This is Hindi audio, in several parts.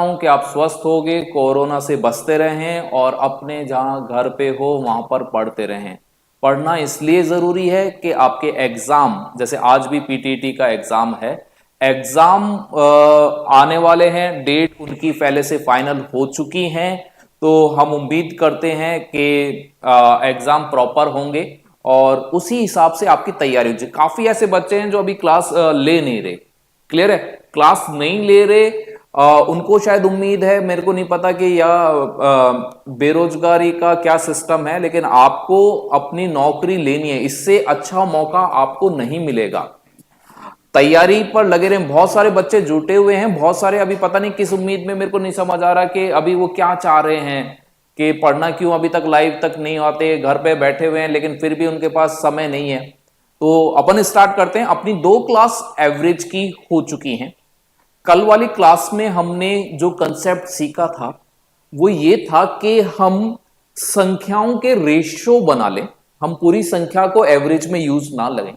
हूं कि आप स्वस्थ होगे, कोरोना से बचते रहें और अपने जहां घर पे हो वहां पर पढ़ते रहें। पढ़ना इसलिए ज़रूरी है कि आपके एग्ज़ाम, जैसे आज भी पीटीटी का एग्ज़ाम है, एग्ज़ाम आने वाले हैं, डेट उनकी पहले से फाइनल हो चुकी हैं। तो हम उम्मीद करते हैं कि एग्ज़ाम प्रॉपर होंगे और उसी हिसाब से आपकी तैयारी हो। काफ़ी ऐसे बच्चे हैं जो अभी क्लास ले नहीं रहे। क्लियर है, क्लास नहीं ले रहे। उनको शायद उम्मीद है, मेरे को नहीं पता कि या बेरोजगारी का क्या सिस्टम है, लेकिन आपको अपनी नौकरी लेनी है, इससे अच्छा मौका आपको नहीं मिलेगा। तैयारी पर लगे रहे। बहुत सारे बच्चे जुटे हुए हैं, बहुत सारे अभी पता नहीं किस उम्मीद में, मेरे को नहीं समझ आ रहा कि अभी वो क्या चाह रहे हैं कि पढ़ना क्यों अभी तक लाइव तक नहीं आते, घर पे बैठे हुए हैं, लेकिन फिर भी उनके पास समय नहीं है। तो अपन स्टार्ट करते हैं। अपनी 2 क्लास एवरेज की हो चुकी हैं। कल वाली क्लास में हमने जो कंसेप्ट सीखा था वो ये था कि हम संख्याओं के रेशियो बना लें। हम पूरी संख्या को एवरेज में यूज ना लें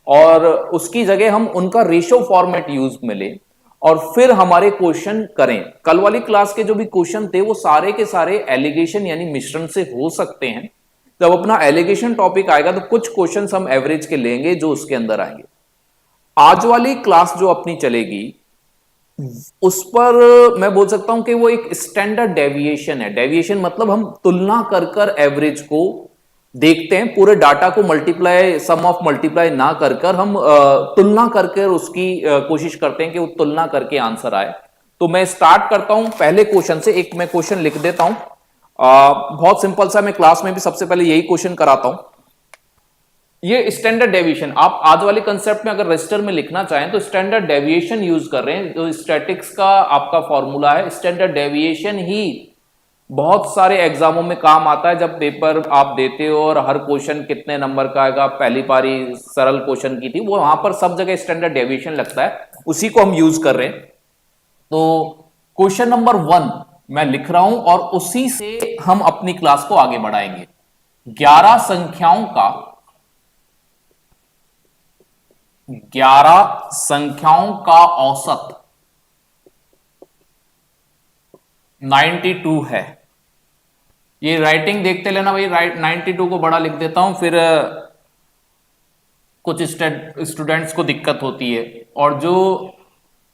और उसकी जगह हम उनका रेशियो फॉर्मेट यूज में लें और फिर हमारे क्वेश्चन करें। कल वाली क्लास के जो भी क्वेश्चन थे वो सारे के सारे एलिगेशन यानी मिश्रण से हो सकते हैं। जब अपना एलिगेशन टॉपिक आएगा तो कुछ क्वेश्चन हम एवरेज के लेंगे जो उसके अंदर आएंगे। आज वाली क्लास जो अपनी चलेगी उस पर मैं बोल सकता हूं कि वो एक स्टैंडर्ड डेविएशन है। डेविएशन मतलब हम तुलना कर कर एवरेज को देखते हैं, पूरे डाटा को मल्टीप्लाई, सम ऑफ मल्टीप्लाई ना कर कर हम तुलना करके उसकी कोशिश करते हैं कि वो तुलना करके आंसर आए। तो मैं स्टार्ट करता हूं पहले क्वेश्चन से। एक मैं क्वेश्चन लिख देता हूं, बहुत सिंपल सा। मैं क्लास में भी सबसे पहले यही क्वेश्चन कराता हूं। ये स्टैंडर्ड डेविएशन आप आज वाले कंसेप्ट में अगर रजिस्टर में लिखना चाहें तो स्टैंडर्ड डेविएशन यूज कर रहे हैं। जो स्टैटिक्स का आपका फॉर्मूला है, स्टैंडर्ड डेविएशन ही बहुत सारे एग्जामों में काम आता है। जब पेपर आप देते हो और हर क्वेश्चन कितने नंबर का आएगा, पहली पारी सरल क्वेश्चन की थी, वो वहां पर सब जगह स्टैंडर्ड डेविएशन लगता है, उसी को हम यूज कर रहे हैं। तो क्वेश्चन नंबर 1 मैं लिख रहा हूं और उसी से हम अपनी क्लास को आगे बढ़ाएंगे। 11 संख्याओं का 11 संख्याओं का औसत 92 है। ये राइटिंग देखते लेना भाई, 92 को बड़ा लिख देता हूं, फिर कुछ स्टूडेंट्स को दिक्कत होती है। और जो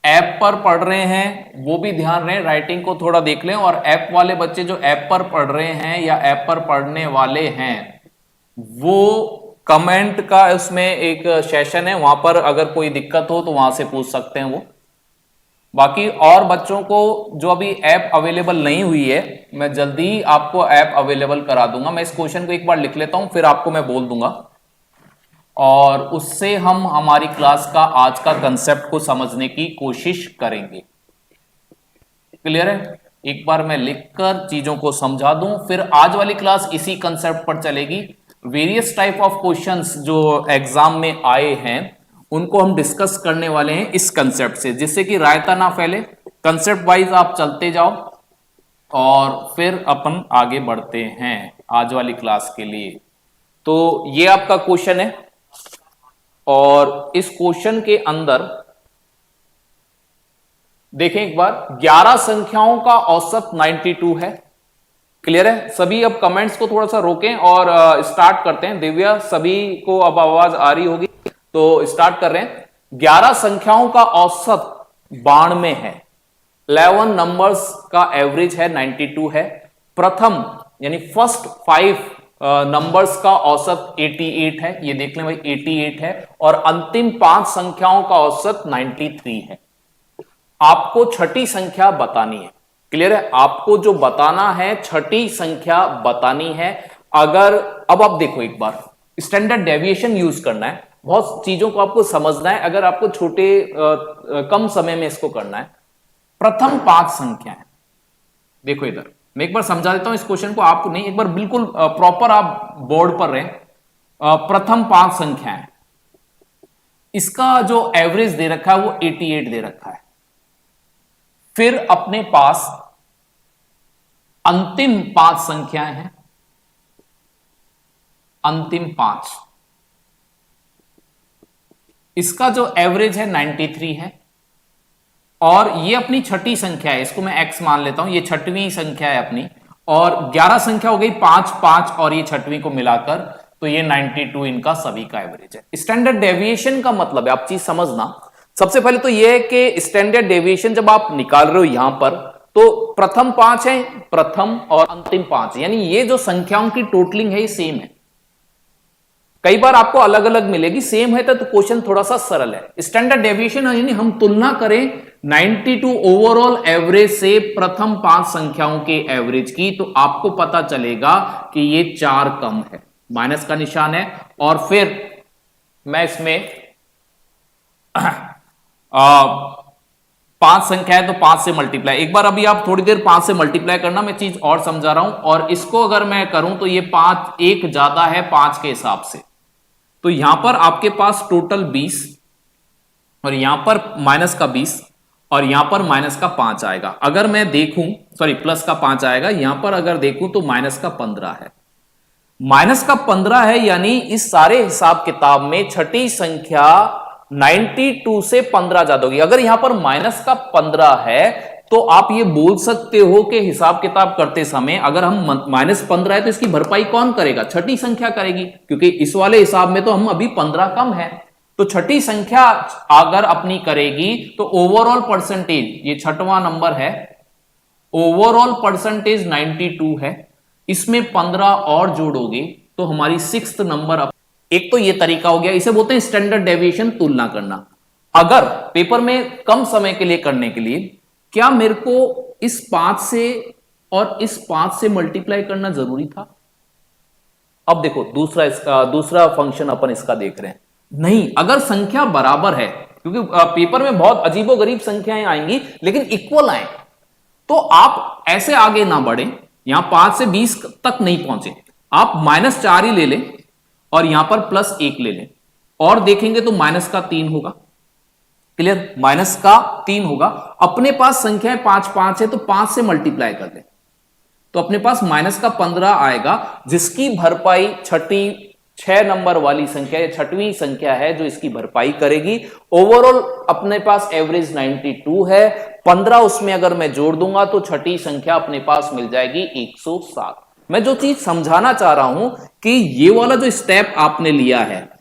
ऐप पर पढ़ रहे हैं वो भी ध्यान रहे, राइटिंग को थोड़ा देख लें। और ऐप वाले बच्चे जो ऐप पर पढ़ रहे हैं या ऐप पर पढ़ने वाले हैं, वो कमेंट का उसमें एक सेशन है, वहां पर अगर कोई दिक्कत हो तो वहां से पूछ सकते हैं वो। बाकी और बच्चों को जो अभी ऐप अवेलेबल नहीं हुई है, मैं जल्दी आपको ऐप अवेलेबल करा दूंगा। मैं इस क्वेश्चन को एक बार लिख लेता हूं, फिर आपको मैं बोल दूंगा और उससे हम हमारी क्लास का आज का कंसेप्ट को समझने की कोशिश करेंगे। क्लियर है? एक बार मैं लिखकर चीजों को समझा दूं, फिर आज वाली क्लास इसी कंसेप्ट पर चलेगी। वेरियस टाइप ऑफ क्वेश्चंस जो एग्जाम में आए हैं उनको हम डिस्कस करने वाले हैं इस कंसेप्ट से, जिससे कि रायता ना फैले। कंसेप्ट वाइज आप चलते जाओ और फिर अपन आगे बढ़ते हैं आज वाली क्लास के लिए। तो ये आपका क्वेश्चन है और इस क्वेश्चन के अंदर देखें एक बार, 11 संख्याओं का औसत 92 है। क्लियर है? सभी अब कमेंट्स को थोड़ा सा रोकें और स्टार्ट करते हैं। दिव्या, सभी को अब आवाज आ रही होगी तो स्टार्ट कर रहे हैं। 11 संख्याओं का औसत 92 है। 11 नंबर्स का एवरेज है 92 है। प्रथम यानी फर्स्ट 5 नंबर्स का औसत 88 है, ये देख लें भाई 88 है। और अंतिम 5 संख्याओं का औसत 93 है। आपको छठी संख्या बतानी है। क्लियर है? आपको जो बताना है छठी संख्या बतानी है। अगर अब आप देखो एक बार, स्टैंडर्ड डेविएशन यूज करना है, बहुत चीजों को आपको समझना है अगर आपको छोटे कम समय में इसको करना है। प्रथम 5 संख्याएं देखो इधर, मैं एक बार समझा देता हूं इस क्वेश्चन को, आपको नहीं, एक बार बिल्कुल प्रॉपर आप बोर्ड पर रहें। प्रथम 5 संख्याएं, इसका जो एवरेज दे रखा है वो 88 दे रखा है। फिर अपने पास अंतिम 5 संख्याएं हैं, अंतिम 5, इसका जो एवरेज है 93 है। और ये अपनी छठी संख्या है, इसको मैं x मान लेता हूं, ये छठवीं संख्या है अपनी, और 11 संख्या हो गई 5 5 और ये छठवीं को मिलाकर, तो ये 92 इनका सभी का एवरेज है। स्टैंडर्ड डेविएशन का मतलब है, आप चीज समझना, सबसे पहले तो ये है कि स्टैंडर्ड डेविएशन जब आप निकाल रहे हो यहां पर, तो प्रथम 5 है, प्रथम और अंतिम 5, यानी ये जो संख्याओं की टोटलिंग है ये सेम है। कई बार आपको अलग अलग मिलेगी, सेम है तो क्वेश्चन थोड़ा सा सरल है। स्टैंडर्ड डेविएशन यानी हम तुलना करें 92 ओवरऑल एवरेज से प्रथम 5 संख्याओं के एवरेज की, तो आपको पता चलेगा कि ये 4 कम है, माइनस का निशान है। और फिर मैं इसमें 5 संख्या है तो 5 से मल्टीप्लाई, एक बार अभी आप थोड़ी देर 5 से मल्टीप्लाई करना, मैं चीज और समझा रहा हूं। और इसको अगर मैं करूं तो ये 5 एक ज्यादा है 5 के हिसाब से, तो यहां पर आपके पास टोटल 20 और यहां पर माइनस का 20 और यहां पर माइनस का 5 आएगा। अगर मैं देखूं, सॉरी प्लस का 5 आएगा, यहां पर अगर देखूं तो माइनस का 15 है, माइनस का 15 है, यानी इस सारे हिसाब किताब में छठी संख्या 92 से 15 ज्यादा होगी। अगर यहां पर माइनस का 15 है तो आप ये बोल सकते हो कि हिसाब किताब करते समय अगर हम -15 है तो इसकी भरपाई कौन करेगा, छठी संख्या करेगी, क्योंकि इस वाले हिसाब में तो हम अभी 15 कम है, तो छठी संख्या अगर अपनी करेगी तो ओवरऑल परसेंटेज, ये छठवां नंबर है, ओवरऑल परसेंटेज 92 है, इसमें 15 और जोड़ोगे तो हमारी 6th नंबर। एक तो ये तरीका हो गया, इसे बोलते हैं स्टैंडर्ड डेविएशन तुलना करना। अगर पेपर में कम समय के लिए करने के लिए क्या मेरे को इस 5 से और इस 5 से मल्टीप्लाई करना जरूरी था? अब देखो दूसरा फंक्शन अपन इसका देख रहे हैं, नहीं, अगर संख्या बराबर है, क्योंकि पेपर में बहुत अजीबोगरीब संख्याएं आएंगी लेकिन इक्वल आए, तो आप ऐसे आगे ना बढ़े, यहां 5 से 20 तक नहीं पहुंचे, आप -4 ही ले लें और यहां पर +1 ले लें और देखेंगे तो माइनस का 3 होगा। क्लियर, माइनस का 3 होगा। अपने पास संख्याएं 5 5 है तो 5 से मल्टीप्लाई कर लें तो अपने पास माइनस का 15 आएगा, जिसकी भरपाई छठी 6 नंबर वाली संख्या या छठवीं संख्या है जो इसकी भरपाई करेगी। ओवरऑल अपने पास एवरेज 92 है, 15 उसमें अगर मैं जोड़ दूंगा तो छठी संख्या अपने पास मिल जाएगी 107। मैं जो चीज समझाना चाह रहा हूं कि ये वाला जो स्टेप आपने लिया है,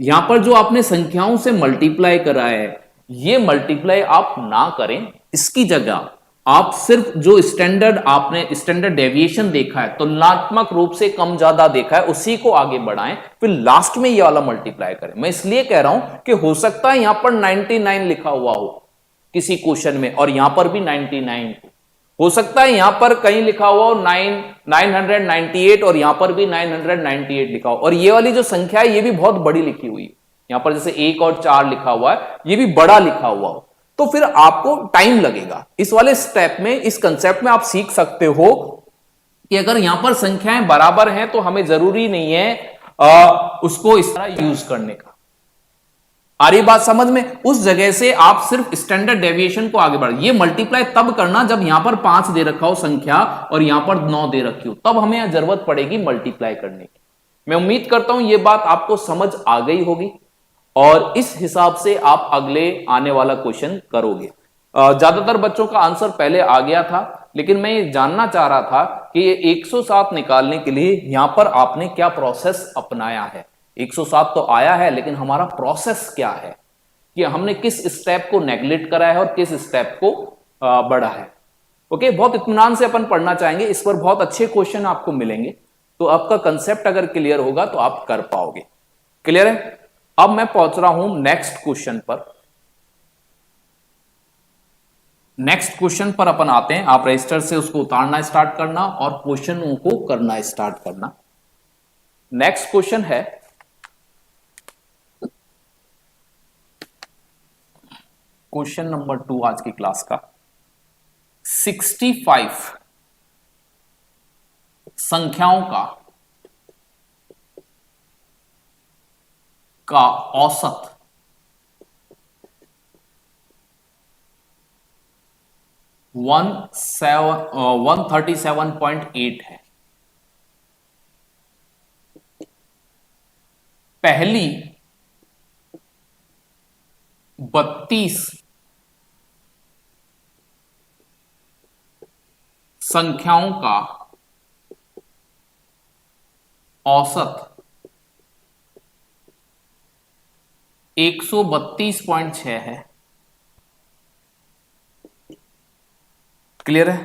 यहां पर जो आपने संख्याओं से मल्टीप्लाई करा है, ये मल्टीप्लाई आप ना करें, इसकी जगह आप सिर्फ जो आपने स्टैंडर्ड डेविएशन देखा है, तुलनात्मक रूप से कम ज्यादा देखा है, उसी को आगे बढ़ाएं, फिर लास्ट में ये वाला मल्टीप्लाई करें। मैं इसलिए कह रहा हूं कि हो सकता है यहां पर 99 लिखा हुआ हो किसी क्वेश्चन में और यहां पर भी 99 हो सकता है, यहां पर कहीं लिखा हुआ हो 998 और यहां पर भी 998 लिखा हो, और ये वाली जो संख्या है ये भी बहुत बड़ी लिखी हुई है, यहां पर जैसे 1 और 4 लिखा हुआ है, ये भी बड़ा लिखा हुआ हो, तो फिर आपको टाइम लगेगा। इस वाले स्टेप में, इस कंसेप्ट में आप सीख सकते हो कि अगर यहां पर संख्याएं बराबर हैं तो हमें जरूरी नहीं है उसको इस तरह यूज करने का। आ रही बात समझ में? उस जगह से आप सिर्फ स्टैंडर्ड डेविएशन को आगे बढ़, ये मल्टीप्लाई तब करना जब यहां पर 5 दे रखा हो संख्या और यहां पर 9 दे रखी हो, तब हमें जरूरत पड़ेगी मल्टीप्लाई करने की। मैं उम्मीद करता हूं ये बात आपको समझ आ गई होगी और इस हिसाब से आप अगले आने वाला क्वेश्चन करोगे। ज्यादातर बच्चों का आंसर पहले आ गया था, लेकिन मैं ये जानना चाह रहा था कि ये 107 निकालने के लिए यहां पर आपने क्या प्रोसेस अपनाया है। 107 तो आया है, लेकिन हमारा प्रोसेस क्या है कि हमने किस स्टेप को नेग्लेक्ट करा है और किस स्टेप को बढ़ा है। ओके, बहुत इत्मीनान से अपन पढ़ना चाहेंगे, इस पर बहुत अच्छे क्वेश्चन आपको मिलेंगे, तो आपका कंसेप्ट अगर क्लियर होगा तो आप कर पाओगे। क्लियर है? अब मैं पहुंच रहा हूं नेक्स्ट क्वेश्चन पर। नेक्स्ट क्वेश्चन पर अपन आते हैं, आप रजिस्टर से उसको उतारना स्टार्ट करना और क्वेश्चनों को करना स्टार्ट करना। नेक्स्ट क्वेश्चन है, क्वेश्चन नंबर 2 आज की क्लास का, 65 संख्याओं का औसत 137.8 है। पहली 32 संख्याओं का औसत 132.6 है। क्लियर है?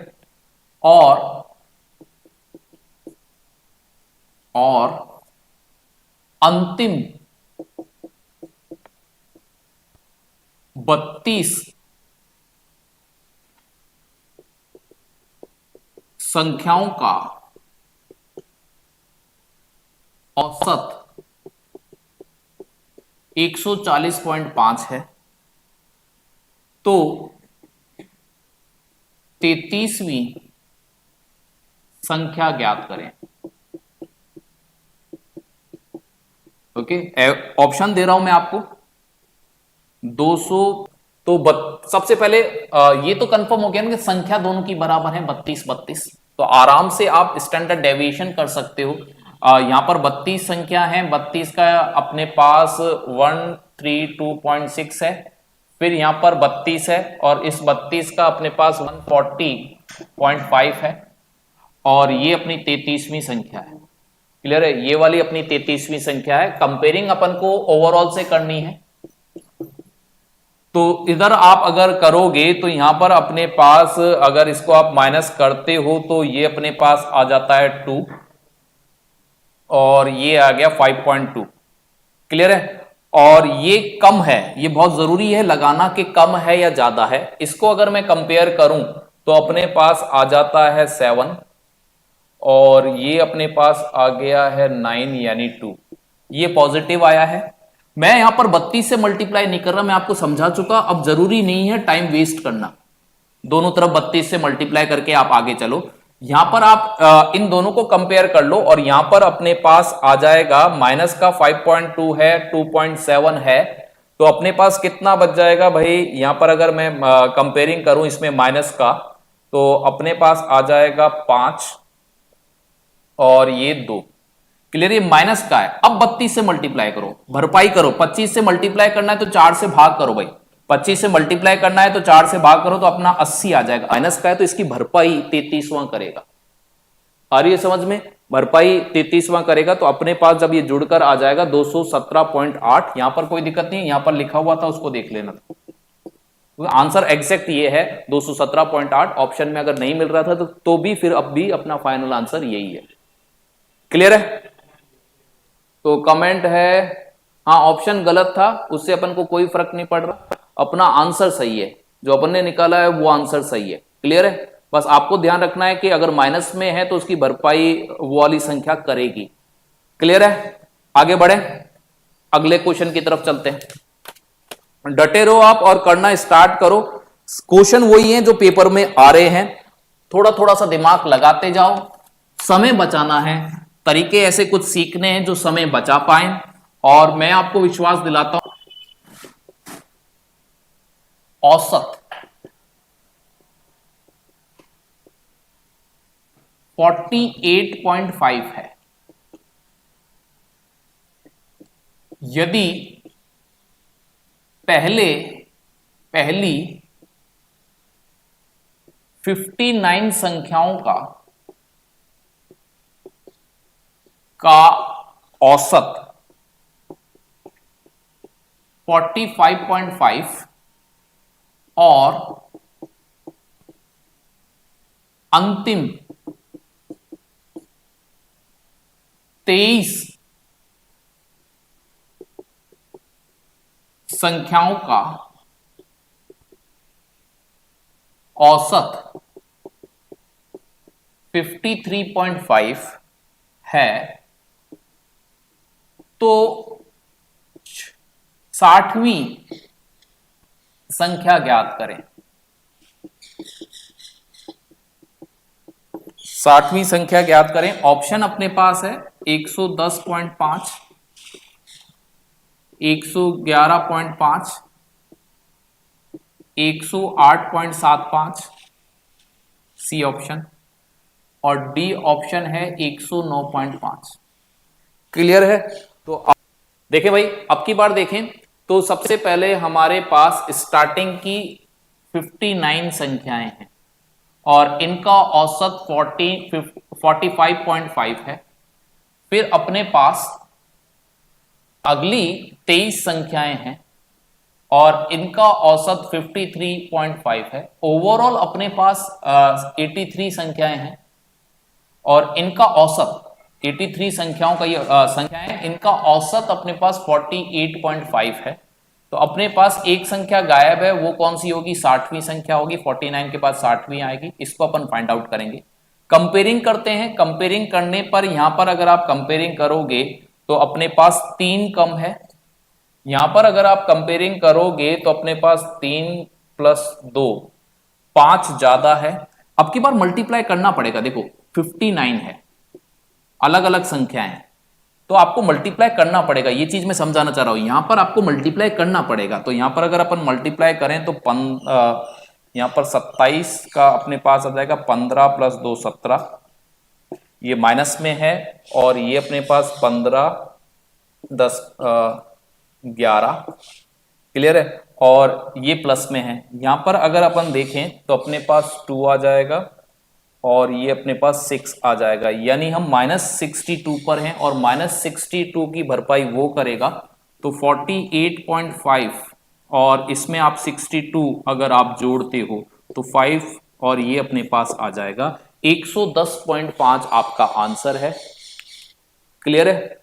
और अंतिम 32 संख्याओं का औसत 140.5 है। तो 33वीं संख्या ज्ञात करें। ओके, ऑप्शन दे रहा हूं मैं आपको। 200 तो सबसे पहले ये तो कंफर्म हो गया ना कि संख्या दोनों की बराबर है 32 32। तो आराम से आप स्टैंडर्ड डेविएशन कर सकते हो। यहां पर 32 संख्या है, 32 का अपने पास 132.6 है, फिर यहां पर 32 है और इस 32 का अपने पास 140.5 है और ये अपनी 33वीं संख्या है। क्लियर है? ये वाली अपनी 33वीं संख्या है। कंपेयरिंग अपन को ओवरऑल से करनी है। तो इधर आप अगर करोगे तो यहां पर अपने पास अगर इसको आप माइनस करते हो तो ये अपने पास आ जाता है 2 और ये आ गया 5.2। क्लियर है? और ये कम है, ये बहुत जरूरी है लगाना कि कम है या ज्यादा है। इसको अगर मैं कंपेयर करूं तो अपने पास आ जाता है 7 और ये अपने पास आ गया है 9 यानी 2। ये पॉजिटिव आया है। मैं यहां पर 32 से मल्टीप्लाई नहीं कर रहा, मैं आपको समझा चुका। अब जरूरी नहीं है टाइम वेस्ट करना, दोनों तरफ 32 से मल्टीप्लाई करके आप आगे चलो। यहां पर आप इन दोनों को कंपेयर कर लो और यहां पर अपने पास आ जाएगा माइनस का 5.2 है, 2.7 है, तो अपने पास कितना बच जाएगा भाई? यहां पर अगर मैं कंपेयरिंग करूं इसमें माइनस का, तो अपने पास आ जाएगा 5 और ये 2। क्लियर? ये माइनस का है। अब 32 से मल्टीप्लाई करो, भरपाई करो। 25 से मल्टीप्लाई करना है तो 4 से भाग करो भाई। 25 से मल्टीप्लाई करना है तो 4 से भाग करो तो अपना 80 आ जाएगा। माइनस का है तो इसकी भरपाई 33वां करेगा। आ रही है समझ में? भरपाई 33वां करेगा तो अपने पास जब ये जुड़कर आ जाएगा 217.8। यहां पर कोई दिक्कत नहीं, यहां पर लिखा हुआ था उसको देख लेना। आंसर एग्जैक्ट ये है 217.8। ऑप्शन में अगर नहीं मिल रहा था तो भी फिर अब भी अपना फाइनल आंसर यही है। क्लियर है? तो कमेंट है हाँ ऑप्शन गलत था, उससे अपन को कोई फर्क नहीं पड़ रहा, अपना आंसर सही है, जो अपन ने निकाला है वो आंसर सही है। क्लियर है? बस आपको ध्यान रखना है कि अगर माइनस में है तो उसकी भरपाई वो वाली संख्या करेगी। क्लियर है? आगे बढ़े, अगले क्वेश्चन की तरफ चलते हैं। डटे रहो आप और करना स्टार्ट करो। क्वेश्चन वही है जो पेपर में आ रहे हैं, थोड़ा थोड़ा सा दिमाग लगाते जाओ। समय बचाना है, तरीके ऐसे कुछ सीखने हैं जो समय बचा पाए। और मैं आपको विश्वास दिलाता हूं औसत 48.5 है। यदि पहली 59 संख्याओं का औसत 45.5 और अंतिम 23 संख्याओं का औसत 53.5 है, तो 60वीं संख्या ज्ञात करें। 60वीं संख्या ज्ञात करें। ऑप्शन अपने पास है 110.5, 111.5, 108.75 सी ऑप्शन और डी ऑप्शन है 109.5। क्लियर है? तो देखें भाई, अब की बार देखें तो सबसे पहले हमारे पास स्टार्टिंग की 59 संख्याएं हैं और इनका औसत 45.5 है। फिर अपने पास अगली 23 संख्याएं हैं और इनका औसत 53.5 है। ओवरऑल अपने पास 83 संख्याएं हैं और इनका औसत 83 संख्याओं का ये संख्याएं, इनका औसत अपने पास 48.5 है। तो अपने पास एक संख्या गायब है, वो कौन सी होगी? 60वीं संख्या होगी। 49 के बाद 60वीं आएगी, इसको अपन फाइंड आउट करेंगे। कंपेयरिंग करते हैं। कंपेयरिंग करने पर यहां पर अगर आप कंपेयरिंग करोगे तो अपने पास 3 कम है। यहां पर अगर आप कंपेयरिंग करोगे तो अपने पास 3 + 2 5 ज्यादा है। अब की बार मल्टीप्लाई करना पड़ेगा। देखो 59 है, अलग अलग संख्याएं हैं, तो आपको मल्टीप्लाई करना पड़ेगा। ये चीज मैं समझाना चाह रहा हूं, यहां पर आपको मल्टीप्लाई करना पड़ेगा। तो यहां पर अगर अपन मल्टीप्लाई करें तो यहां पर 27 का अपने पास आ जाएगा 15 + 2 17, ये माइनस में है, और ये अपने पास 15 10 11, क्लियर है, और ये प्लस में है। यहां पर अगर अपन देखें तो अपने पास 2 आ जाएगा और ये अपने पास 6 आ जाएगा, यानी हम -62 पर हैं और -62 की भरपाई वो करेगा। तो 48.5 और इसमें आप 62 अगर आप जोड़ते हो तो 5 और ये अपने पास आ जाएगा 110.5 आपका आंसर है। क्लियर है?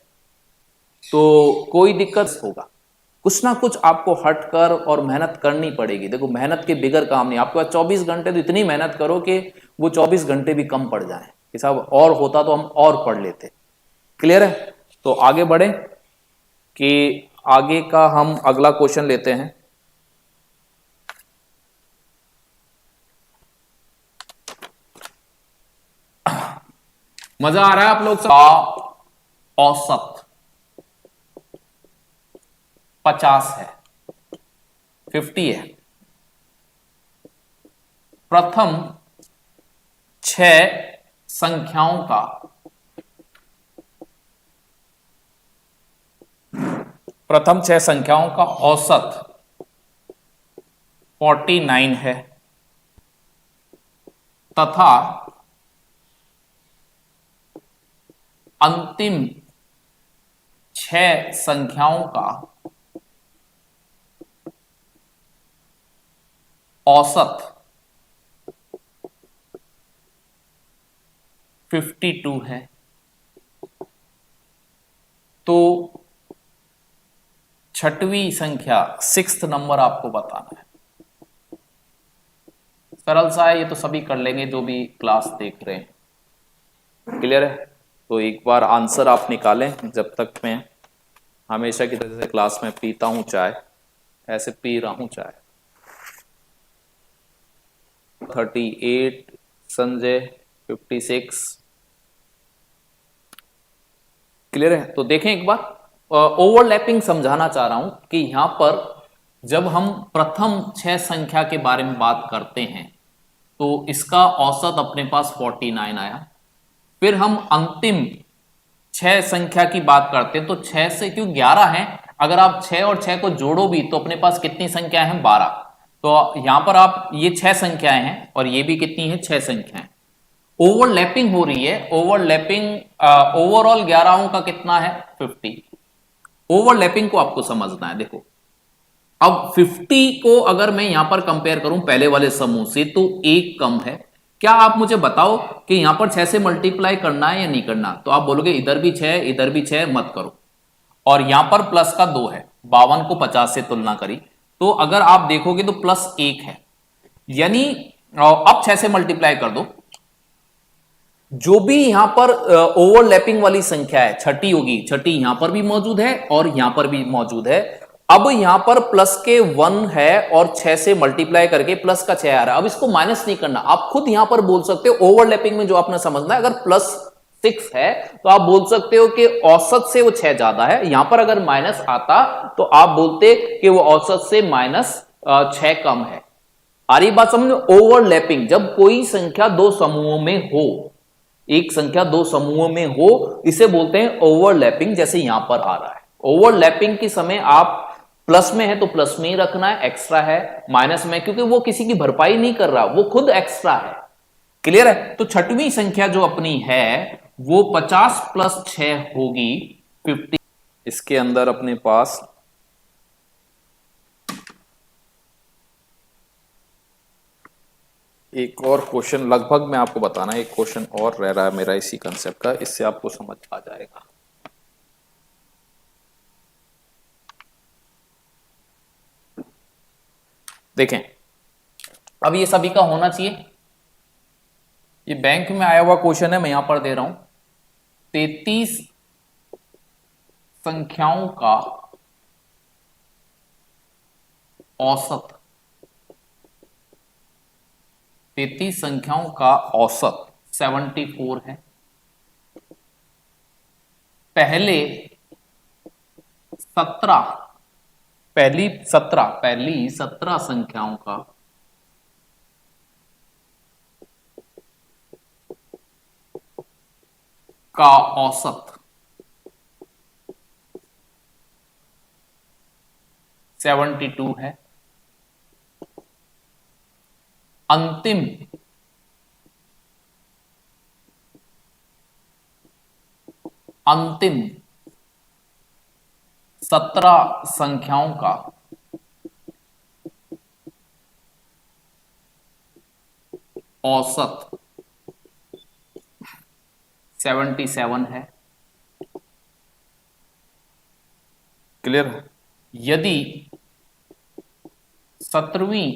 तो कोई दिक्कत होगा, कुछ ना कुछ आपको हटकर और मेहनत करनी पड़ेगी। देखो मेहनत के बिगर काम नहीं। आपके पास 24 घंटे, तो इतनी मेहनत करो कि वो 24 घंटे भी कम पड़ जाएं कि साहब और होता तो हम और पढ़ लेते। क्लियर है? तो आगे बढ़े कि आगे का हम अगला क्वेश्चन लेते हैं। मजा आ रहा है आप लोग सब? औसत 50 है, 50 है। प्रथम 6 संख्याओं का औसत 49 है तथा अंतिम 6 संख्याओं का औसत 52 है। तो 6वीं संख्या, 6th नंबर आपको बताना है। सरल सा है, ये तो सभी कर लेंगे जो भी क्लास देख रहे हैं। क्लियर है? तो एक बार आंसर आप निकालें। जब तक मैं हमेशा की तरह से क्लास में पीता हूं चाय, ऐसे पी रहा हूं चाय। 38, संजय 56। क्लियर है? तो देखें एक बार, ओवरलैपिंग समझाना चाह रहा हूं कि यहां पर जब हम प्रथम 6 संख्या के बारे में बात करते हैं तो इसका औसत अपने पास 49 आया। फिर हम अंतिम 6 संख्या की बात करते हैं तो 6 से क्यों 11 है, अगर आप 6 और 6 को जोड़ो भी तो अपने पास कितनी संख्या है? 12। तो यहां पर आप ये 6 संख्याएं हैं और ये भी कितनी है? 6 संख्याएं। ओवरलैपिंग हो रही है। ओवरलैपिंग ओवरऑल 11 का कितना है? 50। ओवरलैपिंग को आपको समझना है। देखो अब 50 को अगर मैं यहां पर कंपेयर करूं पहले वाले समूह से तो एक कम है। क्या आप मुझे बताओ कि यहां पर 6 से मल्टीप्लाई करना है या नहीं करना? तो आप बोलोगे इधर भी 6 इधर भी 6, मत करो। और यहां पर प्लस का 2 है, 52 को 50 से तुलना करी तो अगर आप देखोगे तो +1 है, यानी अब 6 से मल्टीप्लाई कर दो। जो भी यहां पर ओवरलैपिंग वाली संख्या है, छठी होगी, छठी यहां पर भी मौजूद है और यहां पर भी मौजूद है। अब यहां पर प्लस के 1 है और 6 से मल्टीप्लाई करके प्लस का 6 आ रहा है। अब इसको माइनस नहीं करना, आप खुद यहां पर बोल सकते हो ओवरलैपिंग में जो आपने समझना है, अगर +6 है तो आप बोल सकते हो कि औसत से वो 6 ज्यादा है। यहां पर अगर माइनस आता तो आप बोलते कि वो औसत से -6 कम है। आ रही बात समझ? ओवरलैपिंग, जब कोई संख्या 2 समूहों में हो, एक संख्या 2 समूहों में हो, इसे बोलते हैं ओवरलैपिंग। जैसे यहां पर आ रहा है ओवरलैपिंग के समय आप प्लस में है तो प्लस में ही रखना है, एक्स्ट्रा है। माइनस में क्योंकि वो किसी की भरपाई नहीं कर रहा, वो खुद एक्स्ट्रा है। क्लियर है? तो छठवीं संख्या जो अपनी है वो 50 प्लस 6 होगी 50। इसके अंदर अपने पास एक और क्वेश्चन, लगभग मैं आपको बताना, एक क्वेश्चन और रह रहा है मेरा इसी कंसेप्ट का, इससे आपको समझ आ जाएगा। देखें, अब ये सभी का होना चाहिए। ये बैंक में आया हुआ क्वेश्चन है, मैं यहां पर दे रहा हूं। 33 संख्याओं का औसत, 33 संख्याओं का औसत 74 है। पहले 17 पहली 17 संख्याओं का औसत 72 है। अंतिम 17 संख्याओं का औसत 77 है। क्लियर? यदि 17वीं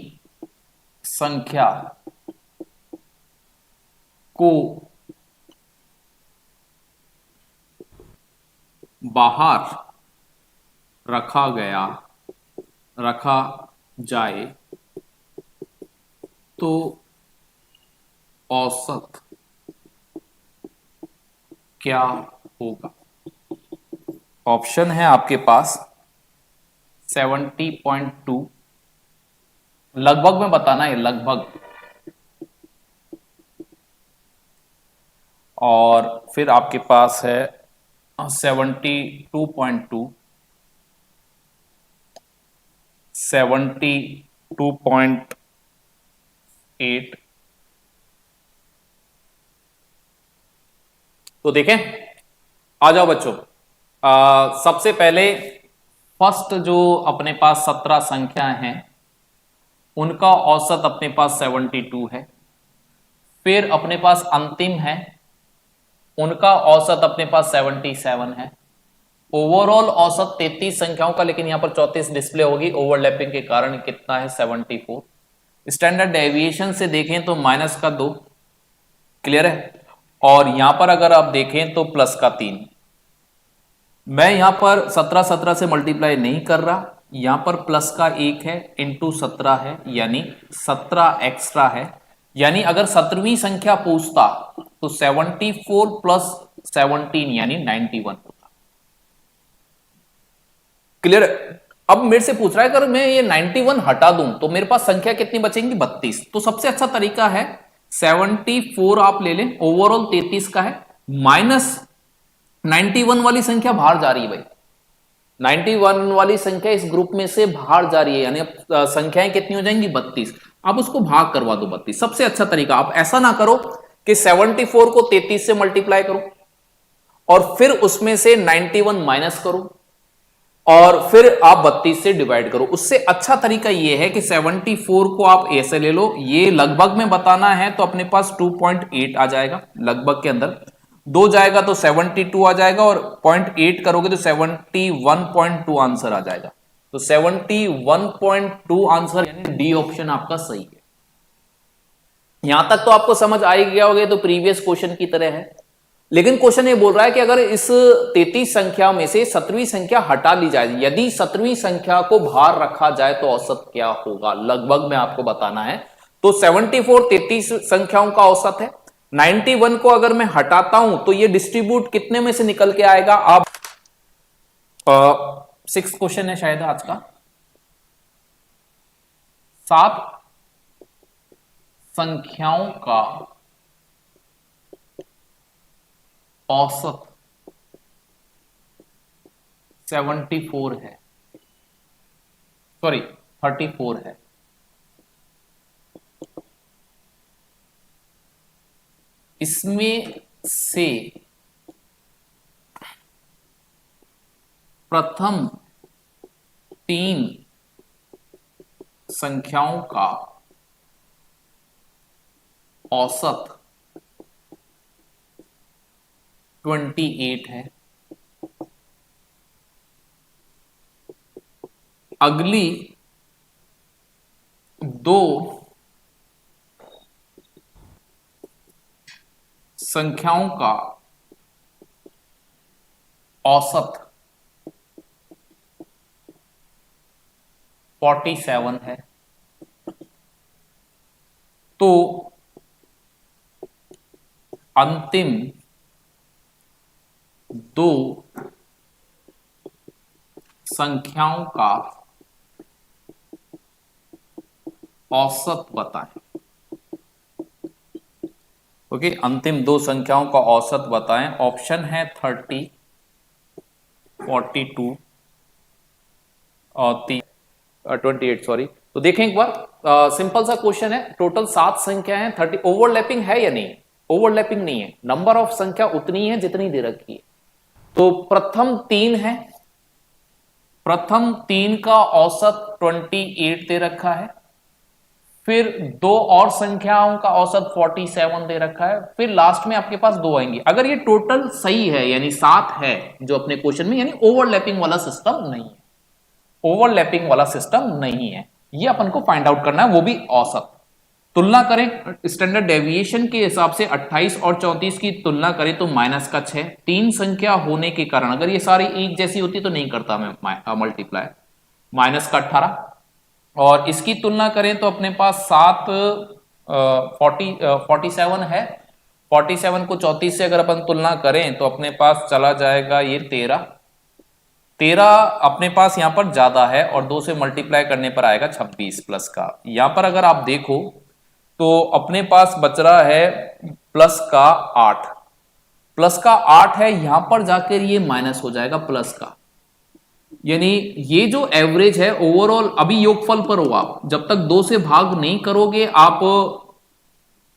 संख्या को बाहर रखा जाए तो औसत क्या होगा? ऑप्शन है आपके पास 70.2, लगभग में बताना है, लगभग, और फिर आपके पास है 72.2, 72.8। तो देखें, आ जाओ बच्चों। सबसे पहले फर्स्ट जो अपने पास 17 संख्या हैं उनका औसत अपने पास 72 है। फिर अपने पास अंतिम है, उनका औसत अपने पास 77 है। ओवरऑल औसत 33 संख्याओं का, लेकिन यहां पर 34 डिस्प्ले होगी ओवरलैपिंग के कारण, कितना है 74। स्टैंडर्ड डेविएशन से देखें तो -2। क्लियर है? और यहां पर अगर आप देखें तो +3। मैं यहां पर 17 से मल्टीप्लाई नहीं कर रहा, यहां पर +1 है, इंटू 17 है, यानी 17 एक्स्ट्रा है। यानी अगर 17वीं संख्या पूछता तो 74 प्लस 17 यानी 91 होता। क्लियर? अब मेरे से पूछ रहा है अगर मैं ये 91 हटा दूं तो मेरे पास संख्या कितनी बचेंगी? 32। तो सबसे अच्छा तरीका है 74 आप ले लें, ओवरऑल 33 का है, माइनस 91 वाली संख्या बाहर जा रही है भाई, 91 वाली संख्या इस ग्रुप में से बाहर जा रही है, यानी संख्याएं कितनी हो जाएंगी? 32। आप उसको भाग करवा दो 32, सबसे अच्छा तरीका। आप ऐसा ना करो कि 74 को 33 से मल्टीप्लाई करो और फिर उसमें से 91 माइनस करो और फिर आप 32 से डिवाइड करो। उससे अच्छा तरीका यह है कि 74 को आप ऐसे ले लो, ये लगभग में बताना है तो अपने पास 2.8 आ जाएगा, लगभग के अंदर 2 जाएगा तो 72 आ जाएगा, और 0.8 करोगे तो 71.2 आंसर आ जाएगा। तो 71.2 आंसर, यानी डी ऑप्शन आपका सही है। यहां तक तो आपको समझ आ ही गया होगा, तो प्रीवियस क्वेश्चन की तरह है। लेकिन क्वेश्चन ये बोल रहा है कि अगर इस 33 संख्या में से 17वीं संख्या हटा ली जाए, यदि 17वीं संख्या को बाहर रखा जाए तो औसत क्या होगा? लगभग में आपको बताना है। तो 74 33 संख्याओं का औसत है। 91 को अगर मैं हटाता हूं तो ये डिस्ट्रीब्यूट कितने में से निकल के आएगा? आप 6 क्वेश्चन है शायद आज का। 7 संख्याओं का औसत 74 है, सॉरी 34 है। इसमें से प्रथम 3 संख्याओं का औसत 28 है। अगली 2 संख्याओं का औसत 47 है। तो अंतिम 2 संख्याओं का औसत बताएं। ओके, अंतिम 2 संख्याओं का औसत बताएं। ऑप्शन है 30, 42 और 28, सॉरी। तो देखें एक बार, सिंपल सा क्वेश्चन है। टोटल 7 संख्या है, 30 ओवरलैपिंग है या नहीं? ओवरलैपिंग नहीं है। नंबर ऑफ संख्या उतनी है जितनी दे रखी है। तो प्रथम 3 है, प्रथम 3 का औसत 28 दे रखा है। फिर 2 और संख्याओं का औसत 47 दे रखा है। फिर लास्ट में आपके पास 2 आएंगी। अगर ये टोटल सही है, यानी 7 है जो अपने क्वेश्चन में, यानी ओवरलैपिंग वाला सिस्टम नहीं है। ओवरलैपिंग वाला सिस्टम नहीं है, ये अपन को फाइंड आउट करना है, वो भी औसत। तुलना करें स्टैंडर्ड डेविएशन के हिसाब से 28 और 34 की तुलना करें तो माइनस का 6। 3 संख्या होने के कारण अगर ये सारी एक जैसी होती तो नहीं करता मैं मल्टीप्लाई। माइनस का 18। और इसकी तुलना करें तो अपने पास 47 है। 47 को 34 से अगर अपन तुलना करें तो अपने पास चला जाएगा ये 13। 13 अपने पास यहां पर ज्यादा है और 2 से मल्टीप्लाई करने पर आएगा 26 प्लस का। यहां पर अगर आप देखो तो अपने पास बच रहा है प्लस का 8। प्लस का 8 है, यहां पर जाकर ये माइनस हो जाएगा प्लस का। यानी ये जो एवरेज है ओवरऑल, अभी योगफल पर हो आप, जब तक 2 से भाग नहीं करोगे आप।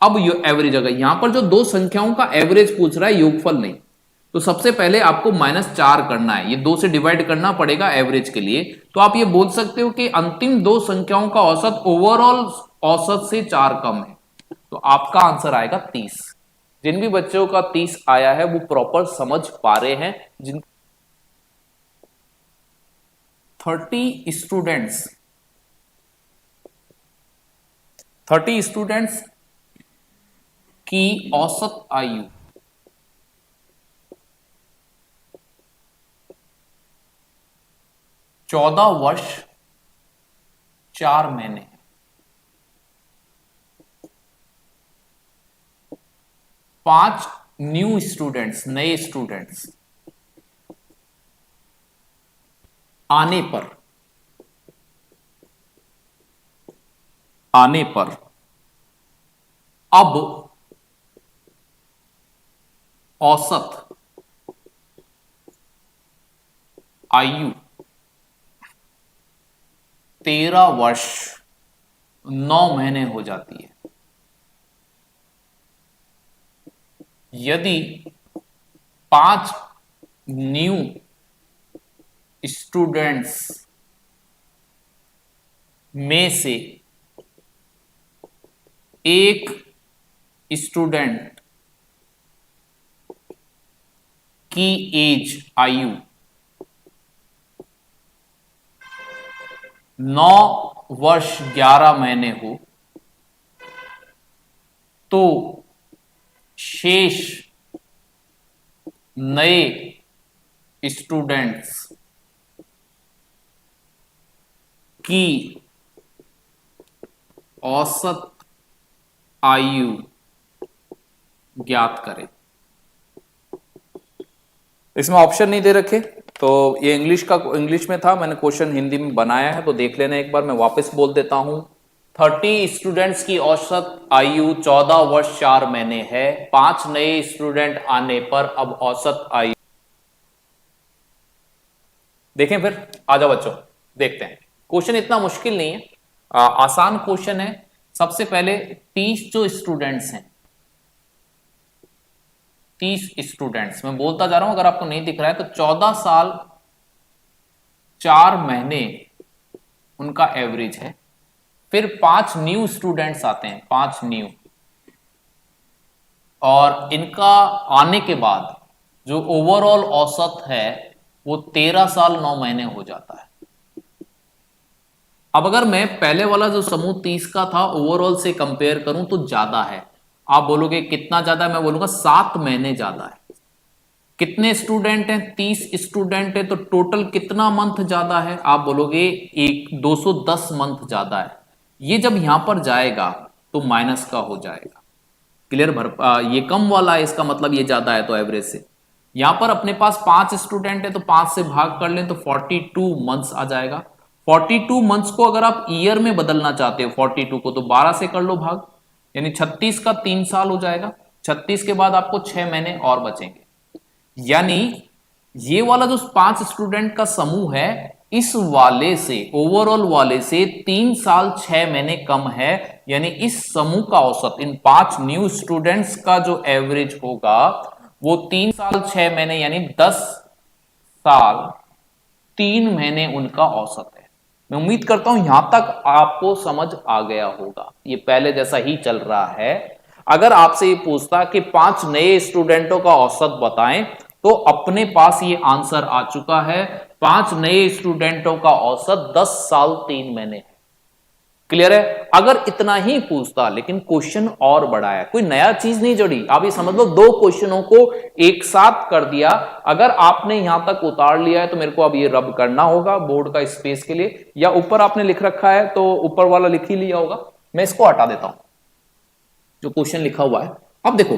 अब एवरेज अगर यहां पर जो 2 संख्याओं का एवरेज पूछ रहा है, योगफल नहीं, तो सबसे पहले आपको -4 करना है। ये 2 से डिवाइड करना पड़ेगा एवरेज के लिए। तो आप ये बोल सकते हो कि अंतिम 2 संख्याओं का औसत ओवरऑल औसत से 4 कम है। तो आपका आंसर आएगा 30। जिन भी बच्चों का 30 आया है वो प्रॉपर समझ पा रहे हैं। जिन 30 स्टूडेंट्स 30 स्टूडेंट्स की औसत आयु 14 वर्ष 4 महीने। 5 न्यू स्टूडेंट्स, नए स्टूडेंट्स आने पर अब औसत आयु 13 वर्ष 9 महीने हो जाती है। यदि 5 न्यू स्टूडेंट्स में से एक स्टूडेंट की एज आयु 9 वर्ष 11 महीने हो तो शेष नए स्टूडेंट्स की औसत आयु ज्ञात करें। इसमें ऑप्शन नहीं दे रखे, तो ये इंग्लिश में था, मैंने क्वेश्चन हिंदी में बनाया है, तो देख लेना एक बार। मैं वापस बोल देता हूं। 30 स्टूडेंट्स की औसत आयु 14 वर्ष 4 महीने है। 5 नए स्टूडेंट आने पर अब औसत आयु देखें। फिर आ जाओ बच्चों, देखते हैं। क्वेश्चन इतना मुश्किल नहीं है, आसान क्वेश्चन है। सबसे पहले 30 जो स्टूडेंट्स हैं 30 स्टूडेंट्स, मैं बोलता जा रहा हूं, अगर आपको नहीं दिख रहा है तो 14 साल 4 महीने उनका एवरेज है। फिर 5 न्यू स्टूडेंट्स आते हैं, 5 न्यू, और इनका आने के बाद जो ओवरऑल औसत है वो 13 साल 9 महीने हो जाता है। अब अगर मैं पहले वाला जो समूह 30 का था ओवरऑल से कंपेयर करूं तो ज्यादा है। आप बोलोगे कितना ज्यादा है, मैं बोलूंगा 7 महीने ज्यादा है। कितने स्टूडेंट हैं, 30 स्टूडेंट है, तो टोटल कितना मंथ ज्यादा है, आप बोलोगे 210 मंथ ज्यादा है। ये जब यहां पर जाएगा तो माइनस का हो जाएगा। क्लियर? ये कम वाला है, इसका मतलब ये ज्यादा है तो एवरेज से। यहां पर अपने पास 5 स्टूडेंट है तो 5 से भाग कर लें तो 42 मंथ्स आ जाएगा। 42 मंथ्स को अगर आप ईयर में बदलना चाहते हो 42 को, तो 12 से कर लो भाग, यानी 36 का 3 साल हो जाएगा। 36 के बाद आपको 6 महीने और बचेंगे। यानी ये वाला जो 5 स्टूडेंट का समूह है, इस वाले से, ओवरऑल वाले से 3 साल 6 महीने कम है। यानी इस समूह का औसत, इन 5 न्यू स्टूडेंट्स का जो एवरेज होगा वो 3 साल 6 महीने यानी 10 साल 3 महीने उनका औसत है। मैं उम्मीद करता हूं यहां तक आपको समझ आ गया होगा, ये पहले जैसा ही चल रहा है। अगर आपसे ये पूछता कि 5 नए स्टूडेंटों का औसत बताएं, तो अपने पास ये आंसर आ चुका है। 5 नए स्टूडेंटों का औसत 10 साल 3 महीने है। क्लियर है? अगर इतना ही पूछता, लेकिन क्वेश्चन और बढ़ाया, कोई नया चीज नहीं जोड़ी, आप ये समझ लो 2 क्वेश्चनों को एक साथ कर दिया। अगर आपने यहां तक उतार लिया है तो मेरे को अब ये रब करना होगा बोर्ड का स्पेस के लिए, या ऊपर आपने लिख रखा है तो ऊपर वाला लिख ही लिया होगा। मैं इसको हटा देता हूं जो क्वेश्चन लिखा हुआ है। अब देखो,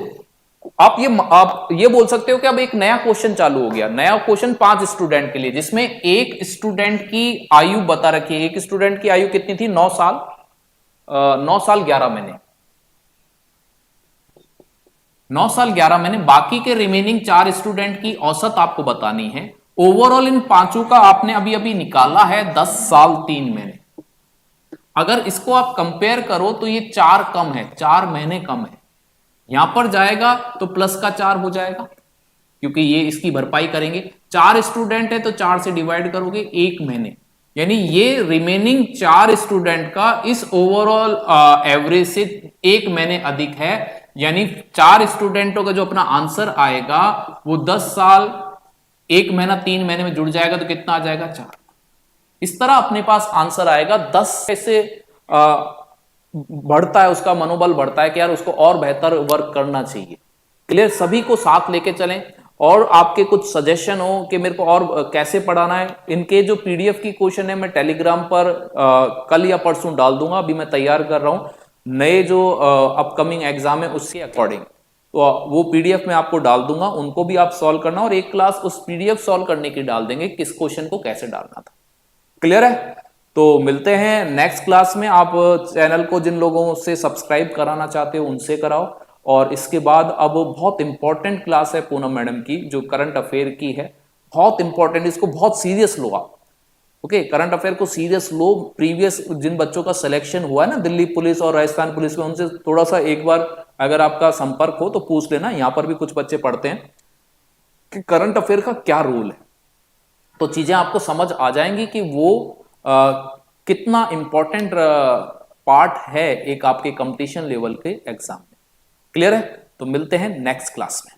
आप ये बोल सकते हो कि अब एक नया क्वेश्चन चालू हो गया। नया क्वेश्चन 5 स्टूडेंट के लिए, जिसमें एक स्टूडेंट की आयु बता रखी है। एक स्टूडेंट की आयु कितनी थी? 9 साल, 9 साल 11 महीने, 9 साल 11 महीने। बाकी के रिमेनिंग 4 स्टूडेंट की औसत आपको बतानी है। ओवरऑल इन पांचों का आपने अभी अभी निकाला है 10 साल 3 महीने। अगर इसको आप कंपेयर करो तो ये 4 कम है, 4 महीने कम है। यहां पर जाएगा तो प्लस का 4 हो जाएगा, क्योंकि ये इसकी भरपाई करेंगे। 4 स्टूडेंट है तो 4 से डिवाइड करोगे 1 महीने, यानी ये रिमेनिंग 4 स्टूडेंट का इस ओवरऑल एवरेज से 1 महीने अधिक है। यानी 4 स्टूडेंटों का जो अपना आंसर आएगा वो 10 साल 1 महीना 3 महीने में जुड़ जाएगा, तो कितना आ जाएगा? 4। इस तरह अपने पास आंसर आएगा। 10 से बढ़ता है, उसका मनोबल बढ़ता है कि यार उसको और बेहतर वर्क करना चाहिए। क्लियर? सभी को साथ लेके चलें। और आपके कुछ सजेशन हो कि मेरे को और कैसे पढ़ाना है, इनके जो पीडीएफ की क्वेश्चन है मैं टेलीग्राम पर कल या परसों डाल दूंगा। अभी मैं तैयार कर रहा हूं नए जो अपकमिंग एग्जाम है उसके अकॉर्डिंग, तो वो पीडीएफ में आपको डाल दूंगा, उनको भी आप सॉल्व करना, और एक क्लास उस पीडीएफ सॉल्व करने की डाल देंगे, किस क्वेश्चन को कैसे डालना था। क्लियर है? तो मिलते हैं नेक्स्ट क्लास में। आप चैनल को जिन लोगों से सब्सक्राइब कराना चाहते हो उनसे कराओ। और इसके बाद अब बहुत इंपॉर्टेंट क्लास है पूनम मैडम की, जो करंट अफेयर की है। बहुत इंपॉर्टेंट, इसको बहुत सीरियस लो आप। ओके, करंट अफेयर को सीरियस लो। प्रीवियस जिन बच्चों का सिलेक्शन हुआ है ना दिल्ली पुलिस और राजस्थान पुलिस में, उनसे थोड़ा सा एक बार अगर आपका संपर्क हो तो पूछ लेना। यहां पर भी कुछ बच्चे पढ़ते हैं कि करंट अफेयर का क्या रूल है, तो चीजें आपको समझ आ जाएंगी कि वो कितना इंपॉर्टेंट पार्ट है एक आपके कंपटीशन लेवल के एग्जाम में। क्लियर है? तो मिलते हैं नेक्स्ट क्लास में।